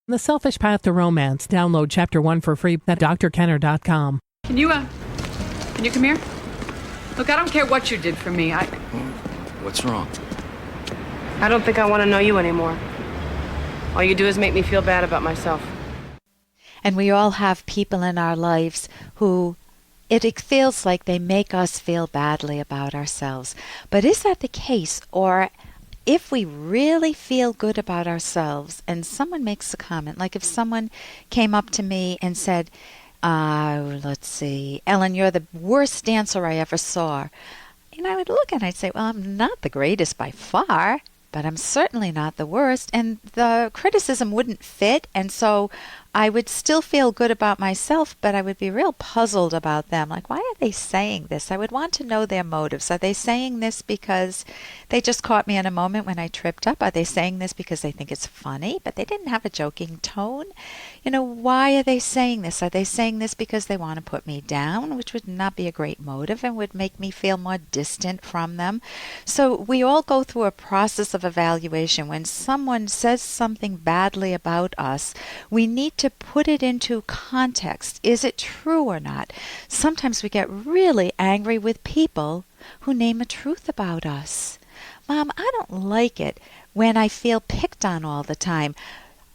The Selfish Path to Romance. Download Chapter 1 for free at drkenner.com. Can you come here? Look, I don't care what you did for me. What's wrong? I don't think I want to know you anymore. All you do is make me feel bad about myself. And we all have people in our lives who it feels like they make us feel badly about ourselves. But is that the case? Or if we really feel good about ourselves and someone makes a comment, like if someone came up to me and said, let's see, Ellen, you're the worst dancer I ever saw. And I would look and I'd say, well, I'm not the greatest by far, but I'm certainly not the worst. And the criticism wouldn't fit. And so I would still feel good about myself, but I would be real puzzled about them. Like, why are they saying this? I would want to know their motives. Are they saying this because they just caught me in a moment when I tripped up? Are they saying this because they think it's funny, but they didn't have a joking tone? You know, why are they saying this? Are they saying this because they want to put me down, which would not be a great motive and would make me feel more distant from them? So we all go through a process of evaluation. When someone says something badly about us, we need to put it into context. Is it true or not? Sometimes we get really angry with people who name a truth about us. Mom, I don't like it when I feel picked on all the time.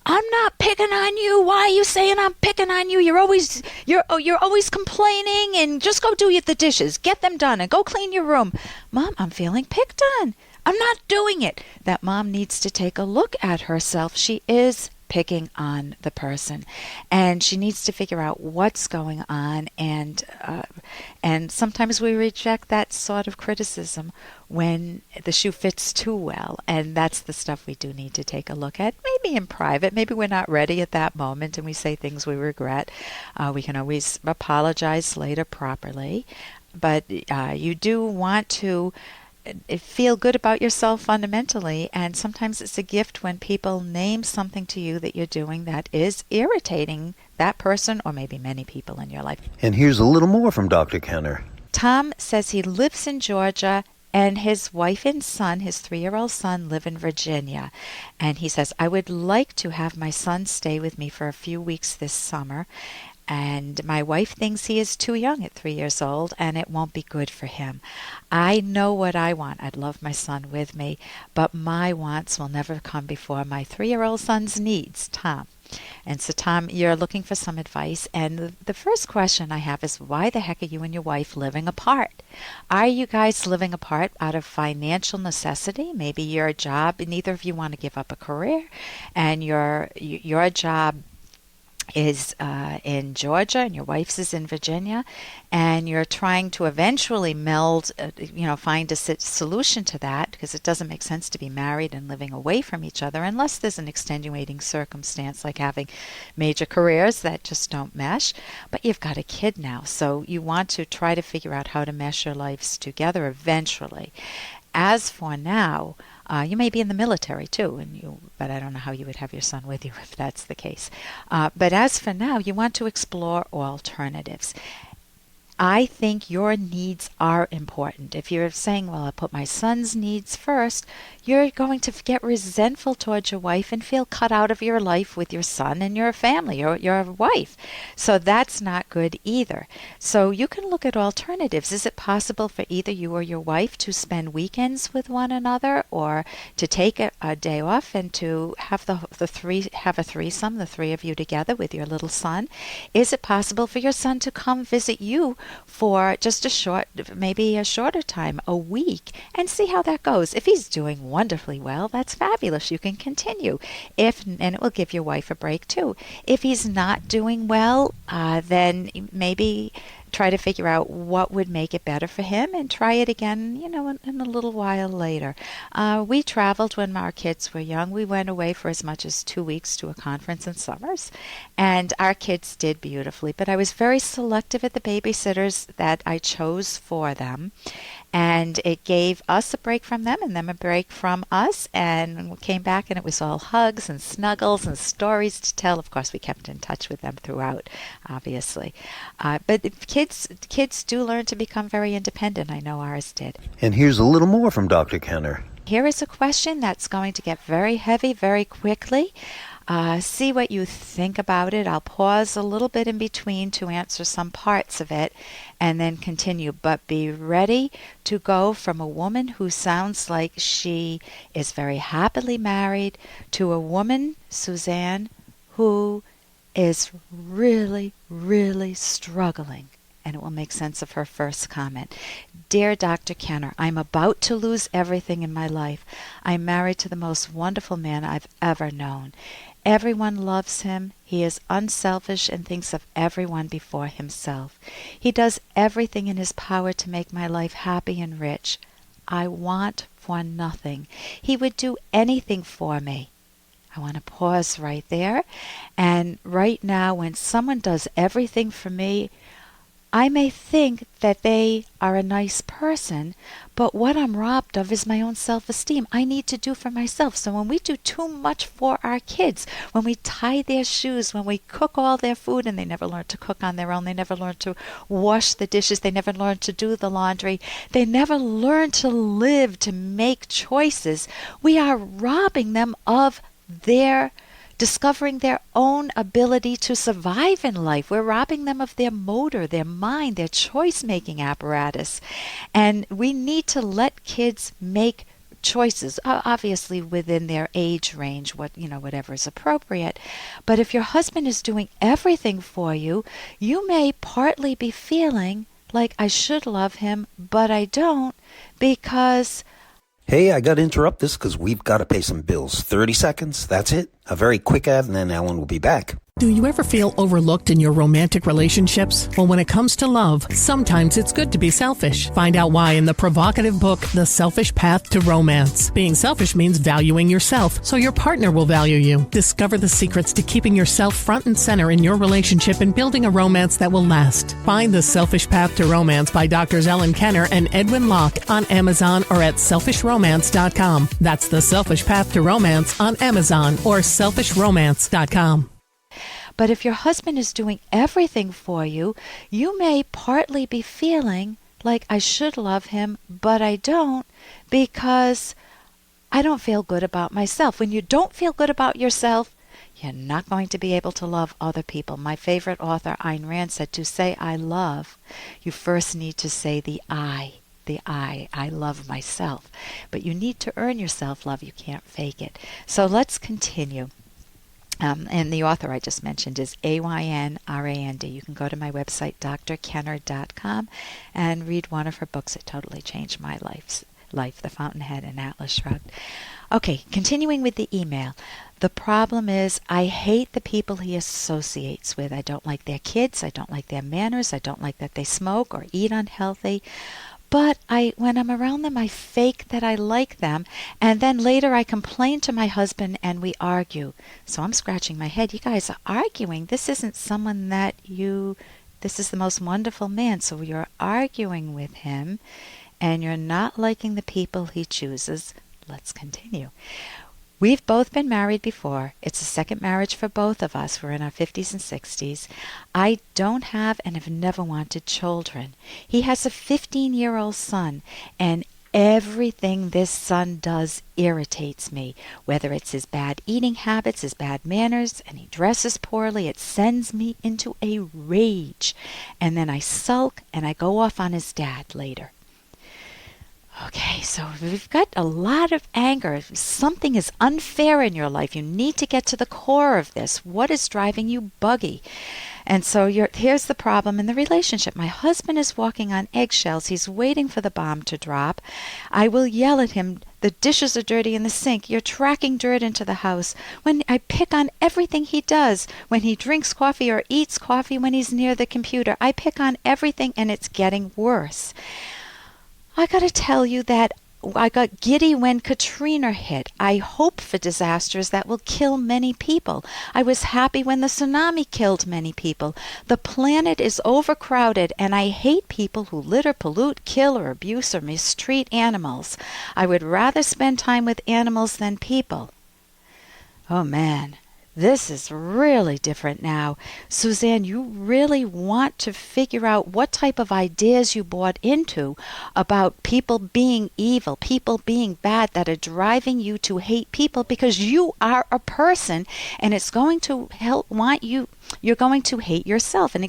I'm not picking on you. Why are you saying I'm picking on you? You're always complaining, and just go do the dishes. Get them done and go clean your room. Mom, I'm feeling picked on. I'm not doing it. That mom needs to take a look at herself. She is picking on the person, and she needs to figure out what's going on, and sometimes we reject that sort of criticism when the shoe fits too well, and that's the stuff we do need to take a look at, maybe in private. Maybe we're not ready at that moment and we say things we regret. We can always apologize later properly, but you do want to feel good about yourself fundamentally, and sometimes it's a gift when people name something to you that you're doing that is irritating that person or maybe many people in your life. And here's a little more from Dr. Kenner. Tom says he lives in Georgia and his wife and son, his 3-year-old son, live in Virginia. And he says, I would like to have my son stay with me for a few weeks this summer. And my wife thinks he is too young at 3 years old, and it won't be good for him. I know what I want. I'd love my son with me, but my wants will never come before my 3-year-old son's needs, Tom. And so, Tom, you're looking for some advice. And the first question I have is, why the heck are you and your wife living apart? Are you guys living apart out of financial necessity? Maybe your job, neither of you want to give up a career, and your job is in Georgia and your wife's is in Virginia, and you're trying to eventually meld, find a solution to that, because it doesn't make sense to be married and living away from each other unless there's an extenuating circumstance like having major careers that just don't mesh. But you've got a kid now, so you want to try to figure out how to mesh your lives together eventually. As for now, you may be in the military too, but I don't know how you would have your son with you if that's the case. But as for now, you want to explore alternatives. I think your needs are important. If you're saying, well, I'll put my son's needs first, you're going to get resentful towards your wife and feel cut out of your life with your son and your family or your wife. So that's not good either. So you can look at alternatives. Is it possible for either you or your wife to spend weekends with one another, or to take a day off and to have a threesome, the three of you together with your little son? Is it possible for your son to come visit you for just maybe a shorter time, a week, and see how that goes? If he's doing wonderfully well, that's fabulous. You can continue. And it will give your wife a break too. If he's not doing well, then maybe try to figure out what would make it better for him and try it again, in a little while later. We traveled when our kids were young. We went away for as much as 2 weeks to a conference in summers, and our kids did beautifully. But I was very selective at the babysitters that I chose for them, and it gave us a break from them and them a break from us, and we came back and it was all hugs and snuggles and stories to tell. Of course, we kept in touch with them throughout, obviously. But kids do learn to become very independent. I know ours did. And here's a little more from Dr. Kenner. Here is a question that's going to get very heavy very quickly. see what you think about it. I'll pause a little bit in between to answer some parts of it and then continue. But be ready to go from a woman who sounds like she is very happily married to a woman, Suzanne, who is really, really struggling. And it will make sense of her first comment. Dear Dr. Kenner, I'm about to lose everything in my life. I'm married to the most wonderful man I've ever known. Everyone loves him. He is unselfish and thinks of everyone before himself. He does everything in his power to make my life happy and rich. I want for nothing. He would do anything for me. I want to pause right there. And right now, when someone does everything for me, I may think that they are a nice person, but what I'm robbed of is my own self-esteem. I need to do for myself. So when we do too much for our kids, when we tie their shoes, when we cook all their food, and they never learn to cook on their own, they never learn to wash the dishes, they never learn to do the laundry, they never learn to live, to make choices, we are robbing them of their discovering their own ability to survive in life. We're robbing them of their motor, their mind, their choice-making apparatus. And we need to let kids make choices, obviously within their age range, whatever is appropriate. But if your husband is doing everything for you, you may partly be feeling like I should love him, but I don't, because Hey, I got to interrupt this because we've got to pay some bills. 30 seconds, that's it. A very quick ad, and then Ellen will be back. Do you ever feel overlooked in your romantic relationships? Well, when it comes to love, sometimes it's good to be selfish. Find out why in the provocative book, The Selfish Path to Romance. Being selfish means valuing yourself, so your partner will value you. Discover the secrets to keeping yourself front and center in your relationship and building a romance that will last. Find The Selfish Path to Romance by Drs. Ellen Kenner and Edwin Locke on Amazon or at selfishromance.com. That's The Selfish Path to Romance on Amazon or selfishromance.com. But if your husband is doing everything for you, you may partly be feeling like I should love him, but I don't, because I don't feel good about myself. When you don't feel good about yourself, you're not going to be able to love other people. My favorite author, Ayn Rand, said to say I love, you first need to say the I. I love myself. But you need to earn your self-love. You can't fake it. So let's continue. And the author I just mentioned is A-Y-N-R-A-N-D. You can go to my website, drkenner.com, and read one of her books. It totally changed my life, The Fountainhead and Atlas Shrugged. Okay, continuing with the email. The problem is I hate the people he associates with. I don't like their kids. I don't like their manners. I don't like that they smoke or eat unhealthy. But when I'm around them, I fake that I like them, and then later I complain to my husband and we argue. So I'm scratching my head. You guys are arguing. This isn't someone this is the most wonderful man. So you're arguing with him, and you're not liking the people he chooses. Let's continue. We've both been married before. It's a second marriage for both of us. We're in our 50s and 60s. I don't have and have never wanted children. He has a 15-year-old son, and everything this son does irritates me. Whether it's his bad eating habits, his bad manners, and he dresses poorly, it sends me into a rage. And then I sulk and I go off on his dad later. Okay, so we've got a lot of anger. Something is unfair in your life. You need to get to the core of this. What is driving you buggy? And so here's the problem in the relationship. My husband is walking on eggshells. He's waiting for the bomb to drop. I will yell at him, the dishes are dirty in the sink. You're tracking dirt into the house. When I pick on everything he does, when he drinks coffee or eats coffee when he's near the computer, I pick on everything, and it's getting worse. I got to tell you that I got giddy when Katrina hit. I hope for disasters that will kill many people. I was happy when the tsunami killed many people. The planet is overcrowded, and I hate people who litter, pollute, kill, or abuse or mistreat animals. I would rather spend time with animals than people. Oh man, this is really different now. Suzanne, you really want to figure out what type of ideas you bought into about people being evil, people being bad, that are driving you to hate people because you are a person, and it's going to you're going to hate yourself. And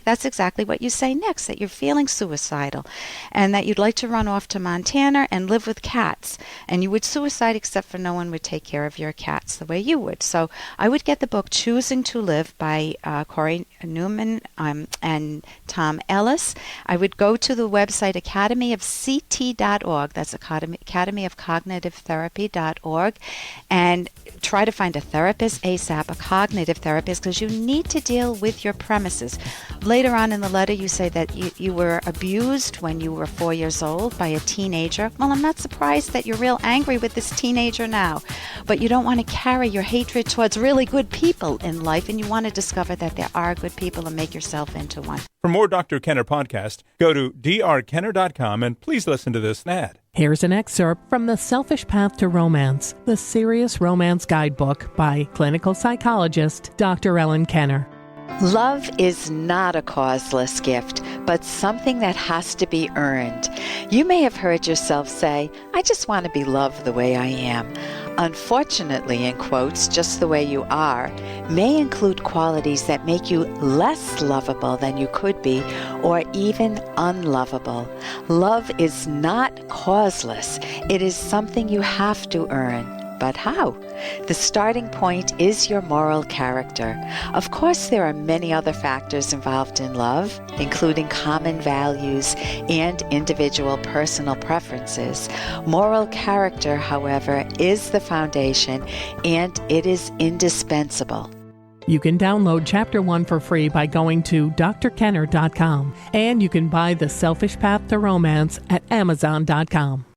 that's exactly what you say next, that you're feeling suicidal and that you'd like to run off to Montana and live with cats. And you would suicide except for no one would take care of your cats the way you would. So I would get the book Choosing to Live by Corey Newman and Tom Ellis. I would go to the website academyofct.org. That's academyofcognitivetherapy.org, and try to find a therapist ASAP, a cognitive therapist, because you need to deal with your premises. Later on in the letter, you say that you were abused when you were 4 years old by a teenager. Well, I'm not surprised that you're real angry with this teenager now, but you don't want to carry your hatred towards really good people in life, and you want to discover that there are good people and make yourself into one. For more Dr. Kenner podcast, go to drkenner.com and please listen to this ad. Here's an excerpt from The Selfish Path to Romance, the Serious Romance Guidebook by clinical psychologist Dr. Ellen Kenner. Love is not a causeless gift, but something that has to be earned. You may have heard yourself say, I just want to be loved the way I am. Unfortunately, in quotes, just the way you are, may include qualities that make you less lovable than you could be, or even unlovable. Love is not causeless. It is something you have to earn. But how? The starting point is your moral character. Of course, there are many other factors involved in love, including common values and individual personal preferences. Moral character, however, is the foundation, and it is indispensable. You can download Chapter 1 for free by going to drkenner.com, and you can buy The Selfish Path to Romance at amazon.com.